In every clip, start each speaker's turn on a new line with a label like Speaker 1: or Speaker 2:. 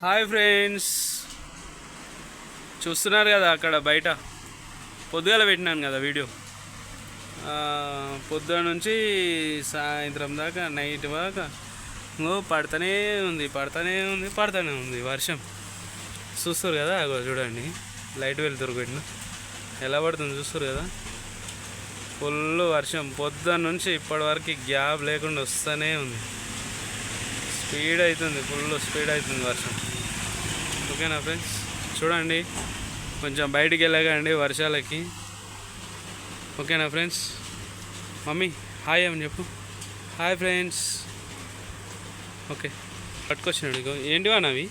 Speaker 1: Hi friends, చూస్తున్నారు కదా అక్కడ బయట పొద్దుగాల పెట్టినాను కదా వీడియో. పొద్దున నుంచి సాయంత్రం దాకా నైట్ దాకా పడుతూనే ఉంది వర్షం. చూస్తారు కదా అగో చూడండి, లైట్ వెళ్తురు పెట్టిన ఎలా పడుతుంది చూస్తారు కదా. ఫుల్ వర్షం పొద్దున్న నుంచి ఇప్పటి వరకు గ్యాప్ లేకుండా వస్తూనే ఉంది. స్పీడ్ అవుతుంది, ఫుల్ స్పీడ్ అవుతుంది వర్షం. ఓకేనా ఫ్రెండ్స్, చూడండి కొంచెం బయటికి వెళ్ళకండి వర్షాలకి. ఓకేనా ఫ్రెండ్స్. మమ్మీ హాయ్ అని చెప్పు. Hi friends. ఓకే, పట్టుకొచ్చినాడు. ఏంటివా అవి?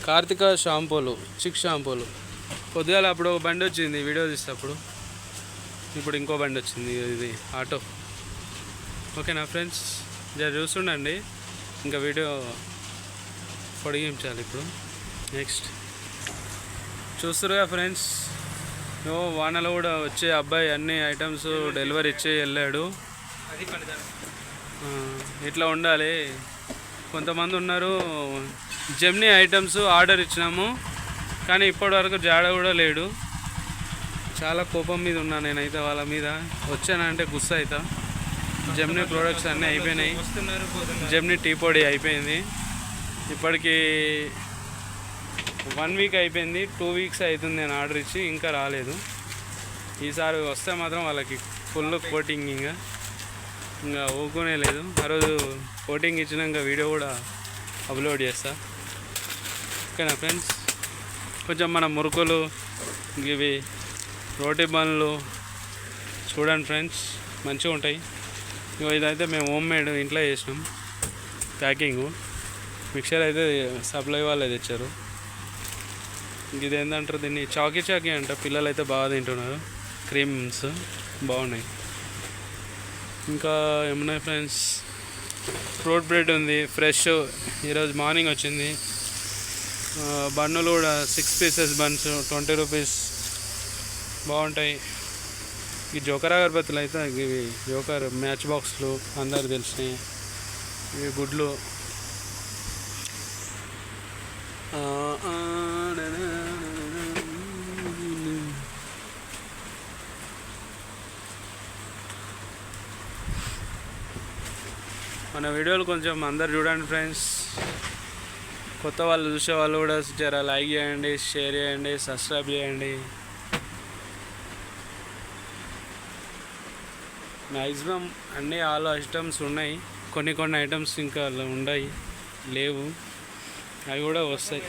Speaker 1: కార్తిక షాంపూలు, చిక్ షాంపూలు. పొద్దుగాల అప్పుడు ఒక బండి వచ్చింది వీడియో తీసేటప్పుడు, ఇప్పుడు ఇంకో బండి వచ్చింది, ఇది ఆటో. ఓకేనా ఫ్రెండ్స్, జర చూస్తుండండి, ఇంకా వీడియో పొడిగించాలి ఇప్పుడు. నెక్స్ట్ చూస్తురుగా ఫ్రెండ్స్, వానలో కూడా వచ్చే అబ్బాయి అన్ని ఐటమ్స్ డెలివరీ ఇచ్చి వెళ్ళాడు. ఇట్లా ఉండాలి. కొంతమంది ఉన్నారు, జెమ్నీ ఐటమ్స్ ఆర్డర్ ఇచ్చినాము కానీ ఇప్పటివరకు జాడ కూడా లేడు. చాలా కోపం మీద ఉన్నా నేనైతే వాళ్ళ మీద. వచ్చానంటే గుస్సా అవుతా. జెమ్నీ ప్రోడక్ట్స్ అన్నీ అయిపోయినాయి. జెమ్నీ టీ పొడి అయిపోయింది, ఇప్పటికీ 1 వీక్ అయిపోయింది. 2 వీక్స్ అవుతుంది నేను ఆర్డర్ ఇచ్చి, ఇంకా రాలేదు. ఈసారి వస్తే మాత్రం వాళ్ళకి ఫుల్ కోటింగ్, ఇంకా ఊరుకునే లేదు. ఆ రోజు కోటింగ్ ఇచ్చినాక వీడియో కూడా అప్లోడ్ చేస్తా. ఓకేనా ఫ్రెండ్స్. కొంచెం మన మురుకులు, ఇవి రోటీ బన్లు చూడండి ఫ్రెండ్స్, మంచిగా ఉంటాయి. ఇదైతే మేము హోమ్ మేడ్ ఇంట్లో చేసినాం ప్యాకింగ్. మిక్చర్ అయితే సప్లై వాళ్ళే తెచ్చారు. ఇది ఏంటంటారు దీన్ని, చాకీ అంట. పిల్లలు అయితే బాగా తింటున్నారు. క్రీమ్స్ బాగున్నాయి. ఇంకా ఏమున్నాయి ఫ్రెండ్స్, ఫ్రూట్ బ్రెడ్ ఉంది ఫ్రెష్, ఈరోజు మార్నింగ్ వచ్చింది. బన్నులు కూడా 6 పీసెస్ బన్స్ 20 రూపీస్, బాగుంటాయి. ఈ జోకర్ అగరబత్తులు అయితే, ఇవి జోకర్ మ్యాచ్ బాక్స్లు అందరు తెలిసినాయి. ఇవి గుడ్లు. మన వీడియోలు కొంచెం అందరు చూడండి ఫ్రెండ్స్. కొత్త వాళ్ళు చూసే వాళ్ళు కూడా జర లైక్ చేయండి, షేర్ చేయండి, సబ్స్క్రైబ్ చేయండి. మ్యాక్సిమం అన్నీ ఆల్ ఐటమ్స్ ఉన్నాయి. కొన్ని ఐటమ్స్ ఇంకా ఉన్నాయి, లేవు. అవి కూడా వస్తాయి.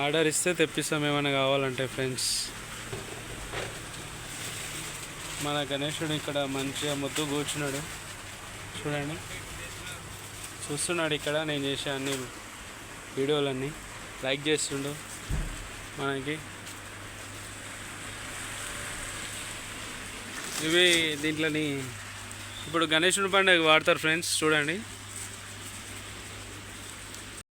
Speaker 1: ఆర్డర్ ఇస్తే తెప్పిస్తాం ఏమైనా కావాలంటే ఫ్రెండ్స్. మన గణేశుడు ఇక్కడ మంచిగా ముద్దు కూర్చున్నాడు చూడండి, చూస్తున్నాడు ఇక్కడ నేను చేసే అన్ని వీడియోలన్నీ. లైక్ చేస్తుండు మనకి. ఇవి దీంట్లోని ఇప్పుడు గణేశుని పండుగ వాడతారు ఫ్రెండ్స్ చూడండి.